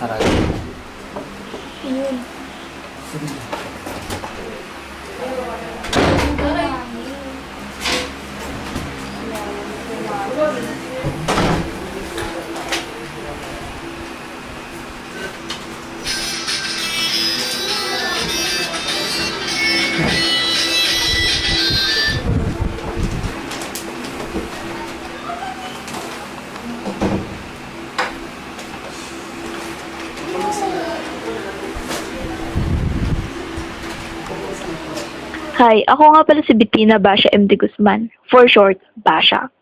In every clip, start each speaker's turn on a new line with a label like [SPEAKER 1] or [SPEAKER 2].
[SPEAKER 1] sarado.
[SPEAKER 2] Yun.
[SPEAKER 3] Hi, ako nga pala si Bettina Basha MD Guzman. For short, Basha.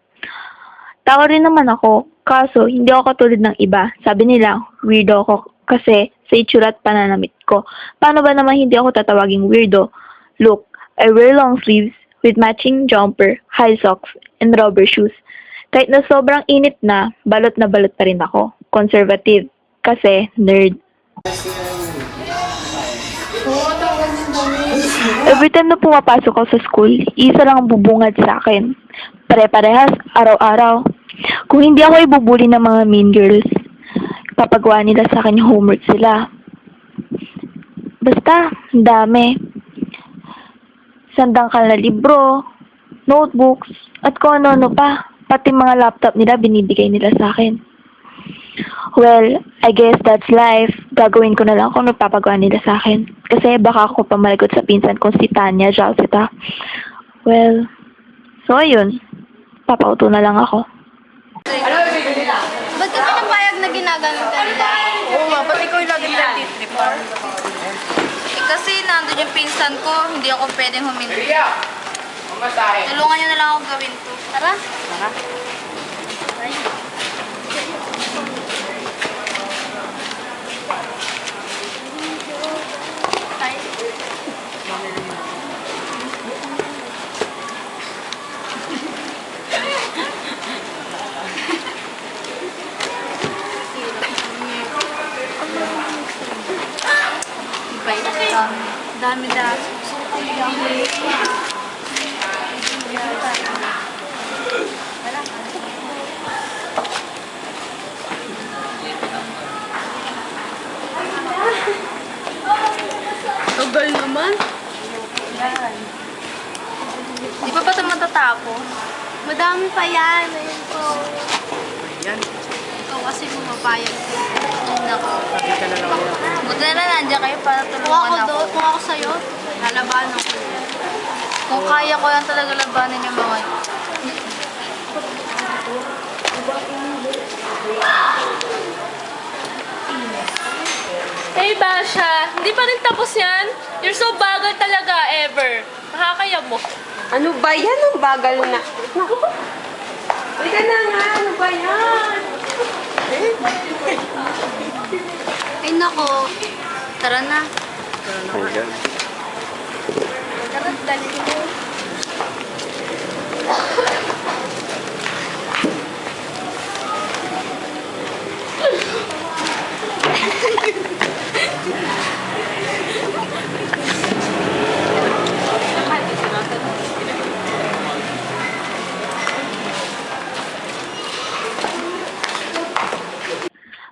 [SPEAKER 3] Tao rin naman ako, kaso hindi ako katulad ng iba. Sabi nila, weirdo ako kasi sa itsura at pananamit ko. Paano ba naman hindi ako tatawaging weirdo? Look, I wear long sleeves with matching jumper, high socks, and rubber shoes. Kahit na sobrang init na balot pa rin ako. Conservative. Kasi nerd. Every time na pumapasok ako sa school, isa lang ang bubungad sa akin. Pare-parehas, araw-araw. Kung hindi ako ibubuli ng mga mean girls, papagawa nila sa akin yung homework sila. Basta, ang dami. Sandangkal na libro, notebooks, at kung ano-ano pa. Pati mga laptop nila, binibigay nila sa akin. Well, I guess that's life. Gagawin ko na lang kung nagpapagawa nila sa akin. Kasi baka ako pamalagot sa pinsan kong si Tanya Jalcita. Well, so ayun. Papauto na lang ako.
[SPEAKER 2] Ba't ka pinapayag na ginagamit ka nila?
[SPEAKER 4] Oo nga, ba't ikaw yung lagi nag-tripar?
[SPEAKER 2] Kasi nandun yung pinsan ko, hindi ako pwedeng huminto. Tulungan niyo na lang ako gawin to. Tara.
[SPEAKER 4] Tara.
[SPEAKER 2] Dami na.
[SPEAKER 4] Tagal naman.
[SPEAKER 2] Di pa ba ito matatapos? Madami pa yan. Ayun po.
[SPEAKER 4] Ayan.
[SPEAKER 2] Ikaw kasi bumapayag. Nako.
[SPEAKER 4] Sabi ka na lang nila.
[SPEAKER 2] Buti na lang nandiyan kayo para tulungan ako. Kung ako sa'yo, lalabanan ko. Kung kaya ko lang talaga labanan yung mga yun.
[SPEAKER 5] Hey Basha, hindi pa rin tapos yan? You're so bagal talaga, ever. Nakakaya mo.
[SPEAKER 4] Ano ba yan? Ang bagal na. Naku. Uy ka na nga. Ano ba yan?
[SPEAKER 2] Ay nako. Tara na.
[SPEAKER 1] Ayan.
[SPEAKER 2] Tara, dali mo.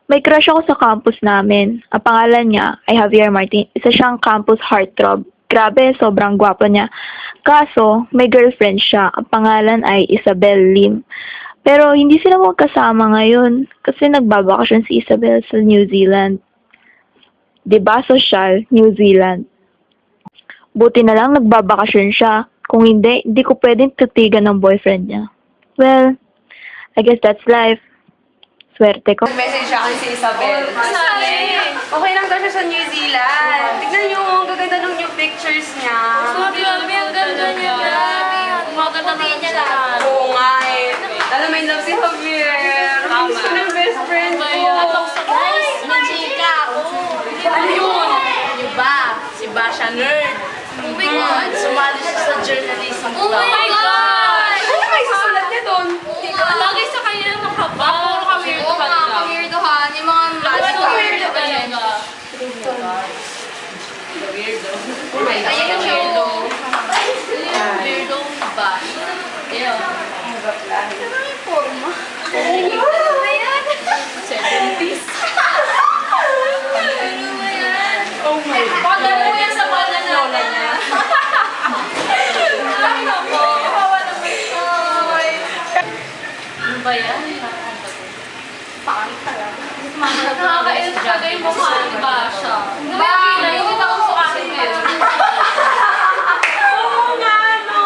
[SPEAKER 3] May crush ako sa campus namin. Ang pangalan niya ay Javier Martin. Isa siyang campus heartthrob. Grabe, sobrang gwapo niya. Kaso, may girlfriend siya. Ang pangalan ay Isabel Lim. Pero hindi sila magkasama ngayon kasi nagbabakasyon si Isabel sa New Zealand. Diba, social, New Zealand. Buti na lang nagbabakasyon siya. Kung hindi ko pwedeng tutigan ng boyfriend niya. Well, I guess that's life. Swerte ko.
[SPEAKER 4] Message siya si Isabel.
[SPEAKER 5] Sabi!
[SPEAKER 4] Okay lang daw siya sa New Zealand. Tignan niyo, ang gaganda ng new pictures niya.
[SPEAKER 5] Grabe, ang ganda niya. Maganda na niya lahat.
[SPEAKER 4] Oo nga eh. Lalo may love si Javier. Miss ko ng best friend ko.
[SPEAKER 5] Atok sa guys, manchika. Ano yun? Yung ba? Si Basha Nerd.
[SPEAKER 2] Oh my God.
[SPEAKER 5] Sumali siya sa journalism club.
[SPEAKER 2] Oh my God!
[SPEAKER 4] Ano may susulat niya doon?
[SPEAKER 5] Bagay sa kanya ng makaba. Puro ka weird
[SPEAKER 2] Oo
[SPEAKER 5] ka
[SPEAKER 2] nga,
[SPEAKER 5] lang.
[SPEAKER 2] ka-weirdohan. Yung mga
[SPEAKER 5] Ano
[SPEAKER 2] magic
[SPEAKER 5] weird
[SPEAKER 2] weirdo
[SPEAKER 5] ka
[SPEAKER 2] ka yan.
[SPEAKER 5] talaga?
[SPEAKER 2] Ayan ang weirdo.
[SPEAKER 5] Weirdo ba? Ayun.
[SPEAKER 2] Ano yung forma? Ano ba yan?
[SPEAKER 5] 70s. Nakakainis talaga yung mukha ni Basha. Yung iba ko sa akin ngayon.
[SPEAKER 4] Oo nga, no.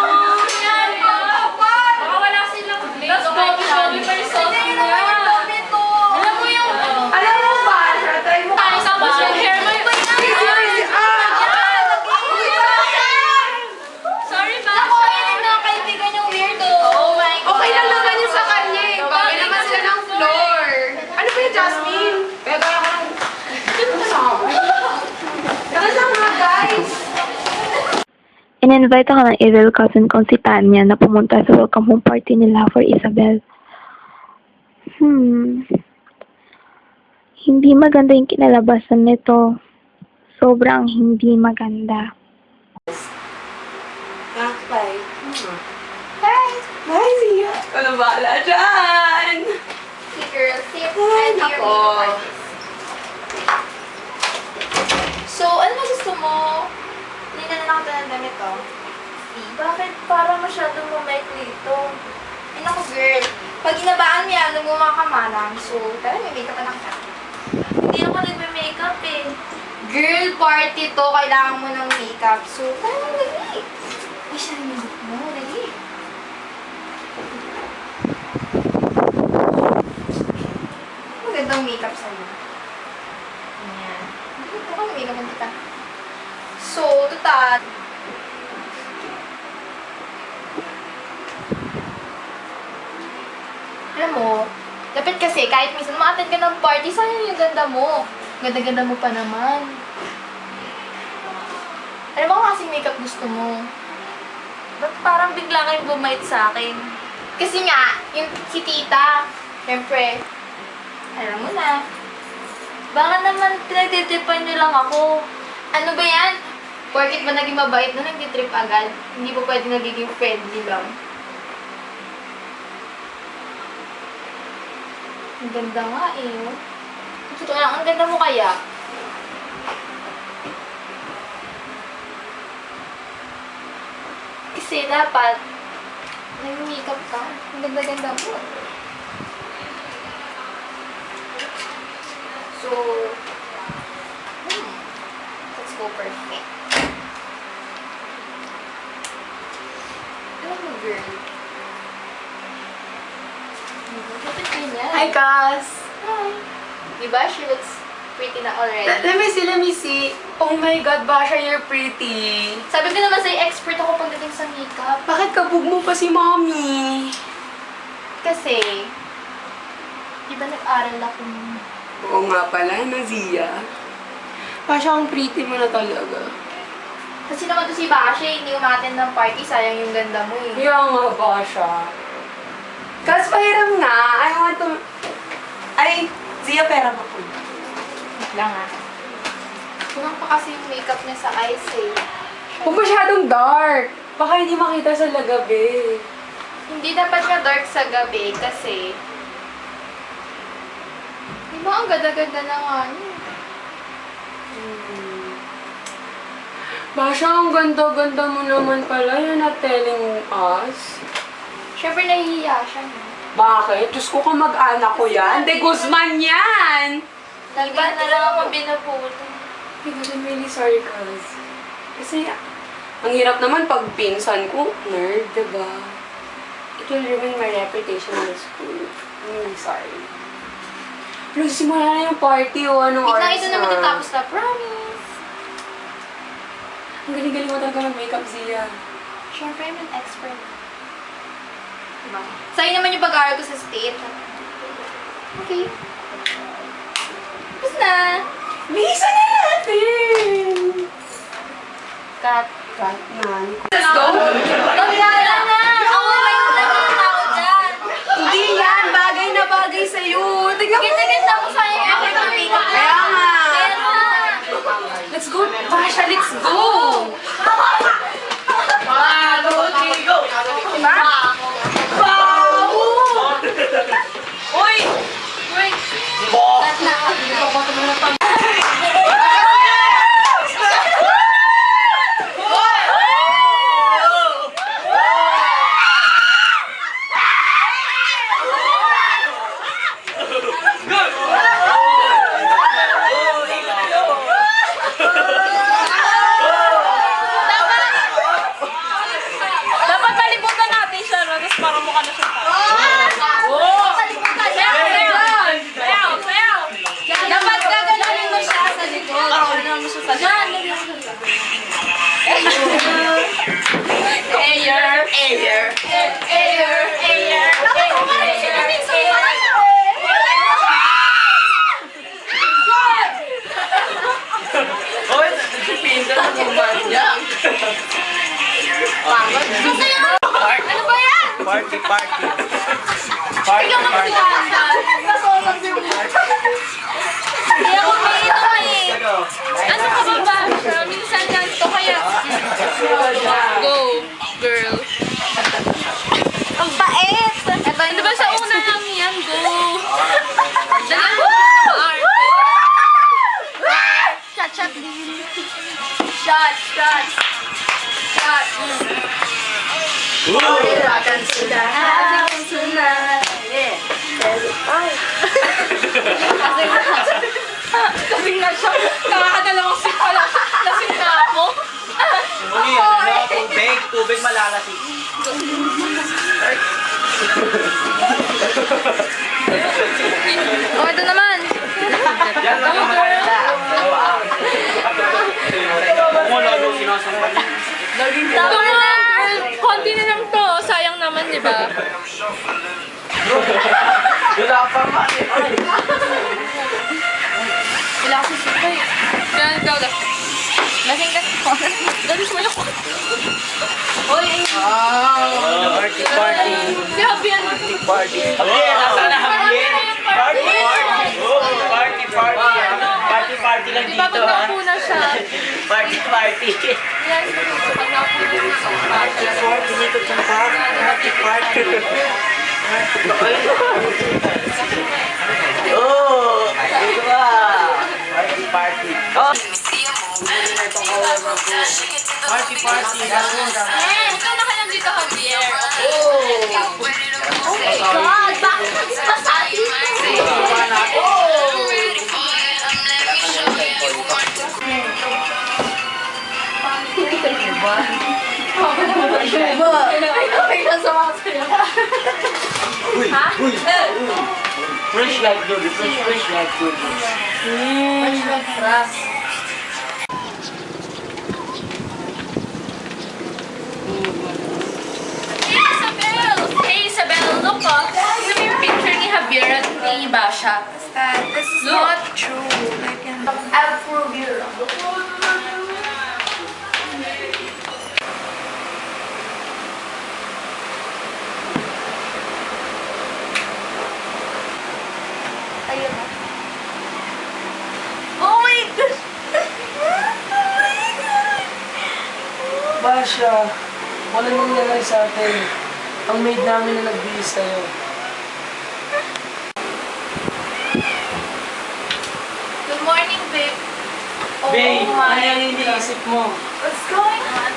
[SPEAKER 5] Nangyari ba? Baka wala silang tapos Bobby person niya. Alam mo yung...
[SPEAKER 4] Alam mo ba, try mo
[SPEAKER 5] Tapos yung hair mo yung... Sorry, Basha.
[SPEAKER 2] Ako, yun yung mga kaibigan yung weirdo. Oh my God.
[SPEAKER 4] Okay lang naman yun sa kanya eh. Bagay naman sila ng floor. Ano ba yung Jasmine? Kaya kaya ko lang... Nakasama guys!
[SPEAKER 3] In-invite ako ng evil cousin kong si Tanya na pumunta sa welcome home party nila for Isabel. Hindi maganda yung kinalabasan nito. Sobrang hindi maganda.
[SPEAKER 4] Bye. Bye! Bye, Zia! Ano bahala dyan?
[SPEAKER 2] Si girl, si
[SPEAKER 4] Ay,
[SPEAKER 2] and your
[SPEAKER 4] nako.
[SPEAKER 2] makeup artist. So, ano ba gusto mo? Hindi na lang ako ng damit, oh. Bakit parang masyadong mamaikli ito? Ay, naku, girl. Pag inabaan mo yan, nagmumakamanang. So, tara, may makeup na kita. Hindi ako nagme-makeup, eh. Girl party to, kailangan mo ng makeup. So, tara, dali. Ay, siya yung look mo, dali. Magandang makeup sa'yo. Ayan. Ito ka, makeup ang kita. So, tutat. Alam mo, dapat kasi kahit minsan ma-attend ka ng party, sayang yung ganda mo. Ganda-ganda mo pa naman. Alam mo kung kasing makeup gusto mo? Ba't parang bigla kayong bumait sa akin? Kasi nga, yung si tita, syempre, alam mo na. Baka naman pinagtitripan niyo lang ako. Ano ba yan? Porkit ba naging mabait na nagtitrip agad? Hindi po pwede nagiging friendly lang. Ang ganda nga eh. Totoo lang, ang ganda mo kaya. Kasi dapat, nag-makeup ka. Ang ganda-ganda mo. So, let's go perfect. Alam mo, girl. Bakit ganyan?
[SPEAKER 4] Hi, Cass!
[SPEAKER 2] Hi. Diba? She looks pretty na already.
[SPEAKER 4] Let me see. Oh my God, Basha, you're pretty.
[SPEAKER 2] Sabi ko naman sa'yo, expert ako pagdating sa makeup.
[SPEAKER 4] Bakit kabog mo pa si Mommy?
[SPEAKER 2] Kasi, di ba nag-aral ako
[SPEAKER 4] Oo nga pala, Nazia. Basha, ang pretty mo na talaga.
[SPEAKER 2] Kasi naman to si Basha, hindi umaten ng party, sayang yung ganda mo eh.
[SPEAKER 4] Kaya nga, Basha. Cass, pahiram nga. I want to... Ay, Zia, pera pa po.
[SPEAKER 2] Wait lang ah. Kulang pa kasi yung makeup niya sa eyes eh.
[SPEAKER 4] Huwag masyadong dark. Baka hindi makita sa lagabi.
[SPEAKER 2] Hindi dapat nga dark sa gabi kasi... Di ba ang ganda-ganda na nga niya?
[SPEAKER 4] Basha, ang ganda-ganda mo naman pala. You're not telling us.
[SPEAKER 2] Siyempre nahihiya siya. No?
[SPEAKER 4] Bakit? Diyos ko, kamag-anak ko yan. De Guzman yan!
[SPEAKER 2] Iba na lang ako binuputo.
[SPEAKER 4] I'm really sorry, Cass. Kasi, ang hirap naman pag pinsan ko, nerd, diba? It will ruin my reputation in the school. I'm really sorry. Pero simula na yung party o anong
[SPEAKER 2] Wait lang,
[SPEAKER 4] oras
[SPEAKER 2] ito na matatapos na. Promise!
[SPEAKER 4] Ang galing-galing mo talaga ng makeup, Zia.
[SPEAKER 2] Siyempre, I'm an expert. Diba? Sa'yo naman yung pag-aaral ko sa state. Okay. Tapos na!
[SPEAKER 4] Bisa na natin!
[SPEAKER 2] Cut.
[SPEAKER 4] Cut na. Let's go!
[SPEAKER 2] Magkala na! Ako may naging tao dyan!
[SPEAKER 4] Hindi yan! Bagay na bagay sa'yo! Tingnan mo!
[SPEAKER 2] Ganda-ganda ko sa'yo yung aking makeup.
[SPEAKER 4] Kaya nga!
[SPEAKER 2] Kaya nga!
[SPEAKER 4] Let's go! Basha, let's go! Diba? Uy!
[SPEAKER 2] Wait! Cut na. Ayer, ayer, ayer, ayer,
[SPEAKER 1] Oy, nagpipinta na naman niya.
[SPEAKER 2] Ano ba yan?
[SPEAKER 1] Party.
[SPEAKER 2] Ikaw magsigasan. Hindi ako umiinom eh.
[SPEAKER 5] Ano ka ba ba? Minsan lang to kaya. Go, girl.
[SPEAKER 2] Ang bait.
[SPEAKER 5] Di ba sa una lang yan? Go. Dali mo na maarte.
[SPEAKER 2] Shot din. Shot. Akan sudah. Yeah.
[SPEAKER 5] Kasing na siya. Nakakadalawang sip pala. Lasing na ako.
[SPEAKER 1] Tubig malalasig.
[SPEAKER 2] Oh, ito naman.
[SPEAKER 1] Yan lang ang malala. Kung ano sinasampan.
[SPEAKER 5] Ito nga, konti na lang to. Sayang naman, di ba?
[SPEAKER 1] Wala pa nga.
[SPEAKER 2] Wala akong sipay.
[SPEAKER 5] Yan, ikaw lang.
[SPEAKER 2] Lasing kasi ko.
[SPEAKER 5] Dali mo yung
[SPEAKER 2] Uy,
[SPEAKER 1] Party.
[SPEAKER 5] Si Javier.
[SPEAKER 1] Okay, nasa na Javier? Party lang
[SPEAKER 5] Di ba
[SPEAKER 1] dito
[SPEAKER 5] pag
[SPEAKER 1] ha.
[SPEAKER 5] naupo na siya?
[SPEAKER 1] Party.
[SPEAKER 5] Yan. Pag naupo na siya.
[SPEAKER 1] Pinikot ng party. Oh, ito ba? Party. Oh. Party.
[SPEAKER 5] Ikaw na kayang dito, Javier.
[SPEAKER 2] oh my God. Bakit nagpasati? Ay, nasa mga sa'yo.
[SPEAKER 1] Fresh like dude. Fresh like dude.
[SPEAKER 5] Hey, Isabel, look oh. Ito yung picture ni Javier at ni Basha.
[SPEAKER 2] This is
[SPEAKER 5] Look.
[SPEAKER 2] not true. I'll prove you wrong. Ayun na. Oh my gosh!
[SPEAKER 6] Basha, wala nang nangyari sa atin. Ang maid namin na nagbihis sa'yo.
[SPEAKER 2] Good morning, babe. Oh
[SPEAKER 6] Babe,
[SPEAKER 2] my
[SPEAKER 6] ano yung iniisip mo?
[SPEAKER 2] What's going on?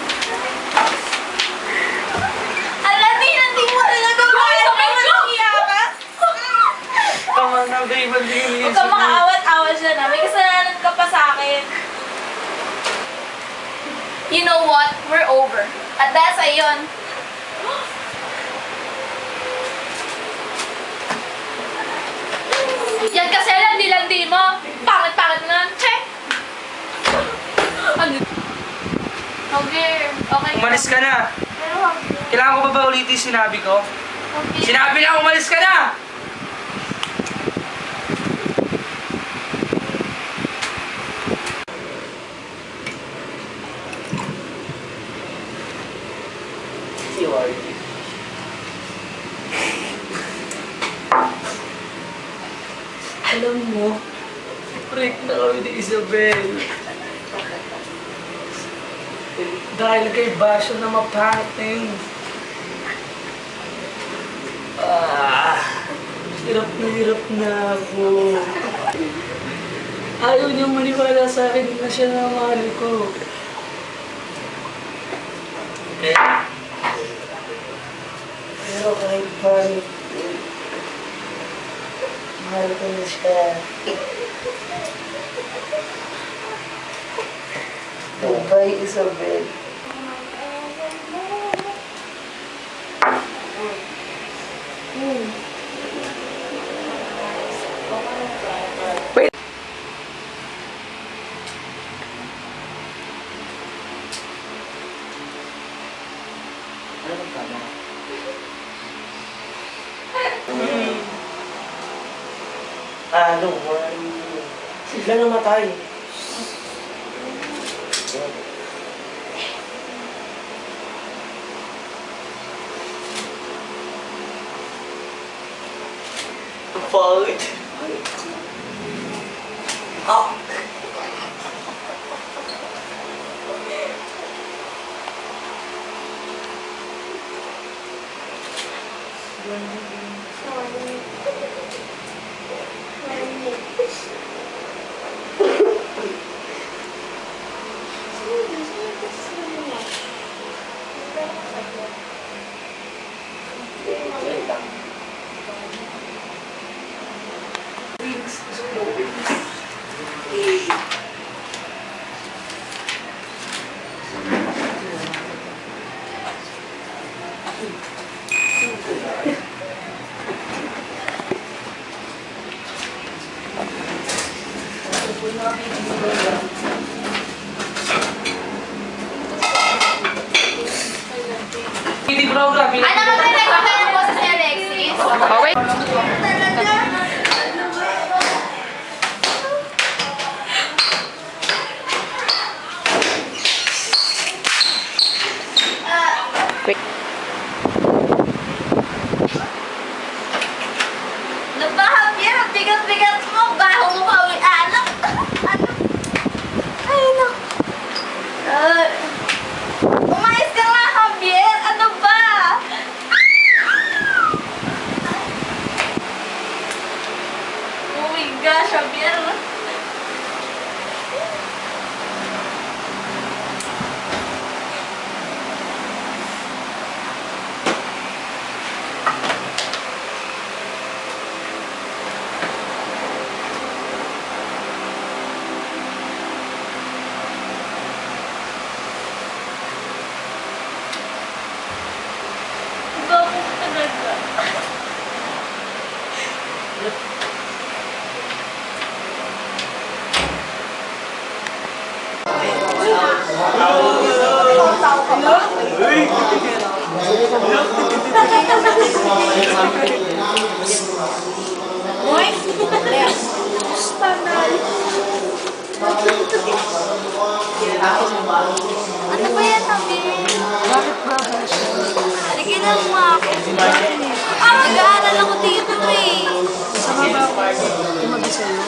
[SPEAKER 2] Hindi mo na nagagawa.
[SPEAKER 6] Tama na, babe, ano yung
[SPEAKER 2] Huwag
[SPEAKER 6] iniisip
[SPEAKER 2] ka
[SPEAKER 6] mo?
[SPEAKER 2] makaawat-awat siya na. May kasalanan ka pa sa akin. You know what? We're over. At dahil sa iyon,
[SPEAKER 5] Yan kasi landi-landi mo. Pangit-pangit mo na. Che! Ano?
[SPEAKER 2] okay. Okay.
[SPEAKER 6] Umalis ka na.
[SPEAKER 2] Pero Javier,
[SPEAKER 6] Kailangan ko ba ba ulitin yung sinabi ko?
[SPEAKER 2] Javier.
[SPEAKER 6] Sinabi na umalis ka na! Alam mo, break na kami ni Isabel. Dahil kay Basho na mapangting. Hirap na ako. Ayaw niya maniwala sa akin na siya na mahal ko. Pero kahit paano, mahal ko na siya. Goodbye, Isabel. Don't worry. Sila namatay. Pangit. Ah! Hindi program.
[SPEAKER 2] Ano ba tayo ng boses ni Alexis?
[SPEAKER 5] Oh, wait.
[SPEAKER 2] Talaga?
[SPEAKER 5] Wait.
[SPEAKER 2] Nabahag yan. Ang bigat-bigat mo. Baho mo pa. Anak. Ano? Ay, no. Umayos ka nga, Javier. Ano ba? Oh my gosh, Javier. Bago talaga. Ano ba yan, Javier?
[SPEAKER 6] Bakit ba?
[SPEAKER 2] Nagilan mo ako. Nag-aaral ako dito eh.
[SPEAKER 6] Sama ba ako? Tumabi sa'yo?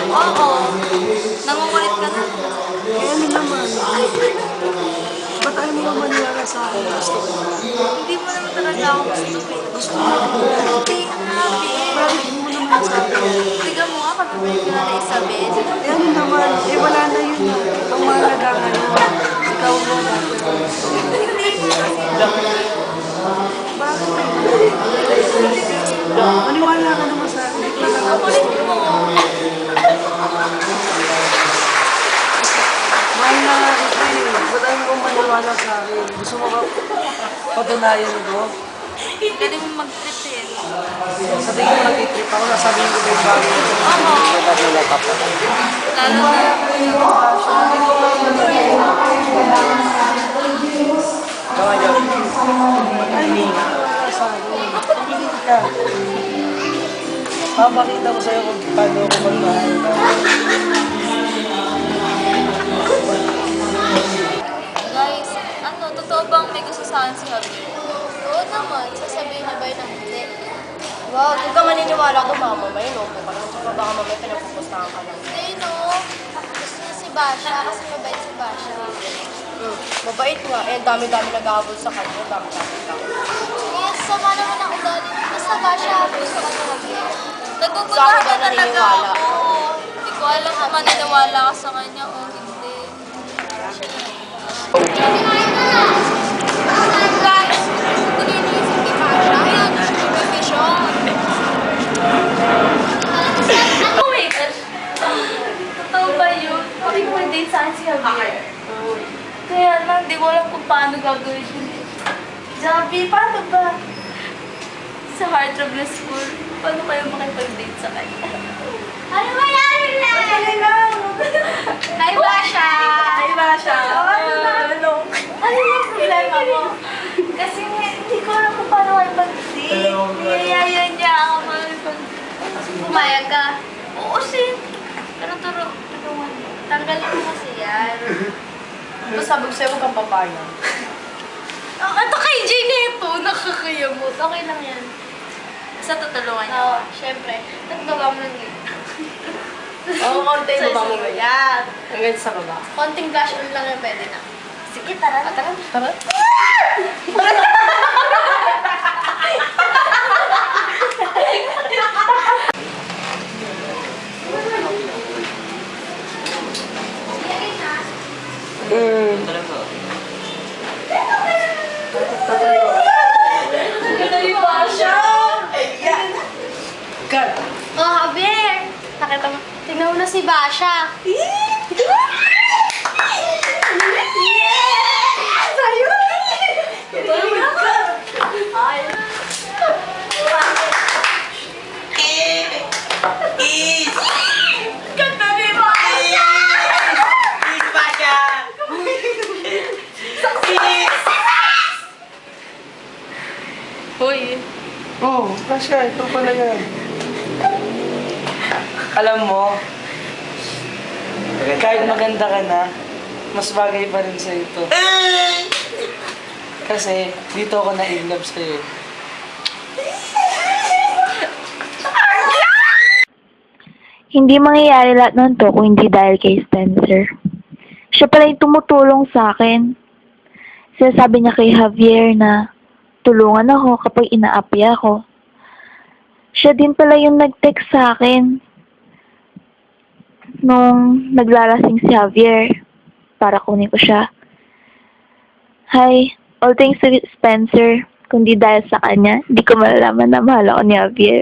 [SPEAKER 2] Oo. Nangungulit ka na.
[SPEAKER 6] Eh ano naman? Ba't ayaw mo maniwala sa akin? Gusto ko.
[SPEAKER 2] Hindi mo naman talaga ako gusto eh.
[SPEAKER 6] Gusto mo ako.
[SPEAKER 2] Hindi, Javier.
[SPEAKER 6] Bakit hindi mo naman sa akin?
[SPEAKER 2] Tignan mo nga, kapabalik ka na na Isabel.
[SPEAKER 6] Eh ano naman? Eh wala na yun. Ang mahalaga ngayon. Ikaw mo na.
[SPEAKER 2] Hindi mo.
[SPEAKER 6] Bakit? Maniwala ka naman sa akin. Hindi ka lang
[SPEAKER 2] Ang kulit mo.
[SPEAKER 6] mahal na nga ito eh. Ba't ayaw mo maniwala sa akin? Gusto mo ka patunayan ito?
[SPEAKER 2] Galing mo mag-trip eh.
[SPEAKER 6] Sa tingin mo nag-trip ako, nasabihin ko ba yung bagay ito?
[SPEAKER 2] Oo. Lalo na.
[SPEAKER 6] Ay, maniwala sa akin. Tumingin ka. Papakita ko sa'yo kung paano ako magmahal.
[SPEAKER 2] Guys, ano, totoo bang may gusto sa akin si Javier? Oo naman, sasabihin niya ba yun ang hindi?
[SPEAKER 7] Wow, huwag ka maniniwala ko baka mamaya inupo ka lang. Tsaka baka mamaya pinapupustahan ka lang.
[SPEAKER 2] Hindi, no. Gusto niya si Basha, kasi mabait si Basha.
[SPEAKER 7] Mabait nga. Eh, dami-dami nag-aabot sa kanya. Dami-dami lang.
[SPEAKER 2] Yes, sama naman ang ugali. Basta Basha, gusto ka na Javier.
[SPEAKER 7] Sa
[SPEAKER 2] Nagugulahan
[SPEAKER 7] akin
[SPEAKER 2] ka
[SPEAKER 7] ba
[SPEAKER 2] talaga
[SPEAKER 7] naniniwala?
[SPEAKER 2] ako. Hindi ko alam kung maniniwala ka sa kanya o hindi. Guys, hindi iniisip ni Basha. Ayan, condition.
[SPEAKER 5] Oh my gosh. Totoo ba yun? Hindi ko date sa akin si Javier. Kaya lang, di ko alam kung paano gagawin yun. Javi, paano ba? Sa Heart of the School, paano kayo makipag-date sa kanya?
[SPEAKER 2] Ano ba yan? Madali lang. Hi, Basha.
[SPEAKER 5] Ay, Basha.
[SPEAKER 2] Ano yung problema mo?
[SPEAKER 5] Kasi hindi ko alam kung paano kayo mag-date. Niyayaya niya ako mag-
[SPEAKER 2] Pumayag ka.
[SPEAKER 5] Oo, Pero tulungan mo.
[SPEAKER 2] Tanggalin mo kasi yan.
[SPEAKER 7] Tapos sabi ko sa'yo, huwag kang papayag.
[SPEAKER 5] Ito kay Jay na ito, nakakayamot. Okay lang yan. Sa tutulungan niya.
[SPEAKER 2] Oo, syempre. Nagbaba mo ng gate.
[SPEAKER 7] Oo, konti, baba mo ba?
[SPEAKER 2] Yan.
[SPEAKER 7] Hanggang sa baba.
[SPEAKER 2] Konting flash on lang yung pwede na.
[SPEAKER 5] Sige, tara na.
[SPEAKER 7] Tara.
[SPEAKER 1] Talaga.
[SPEAKER 6] Kat!
[SPEAKER 2] Oh, Javier! Nakita mo. Tingnan mo na si Basha.
[SPEAKER 7] Hoy.
[SPEAKER 6] Oh, Pasha, ito pala yan. Alam mo, kahit maganda ka na, mas bagay pa rin sa ito. Kasi dito ako na-in love sa'yo.
[SPEAKER 3] Hindi mangyayari lahat ng to kung hindi dahil kay Spencer. Siya pala yung tumutulong sa akin. Sinasabi niya kay Javier na tulungan ako kapag inaapi ako. Siya din pala yung nag-text sa akin nung naglalasing si Javier para kunin ko siya. Hi, all thanks to Spencer. Kung di dahil sa kanya, di ko malalaman na mahal ako ni Javier.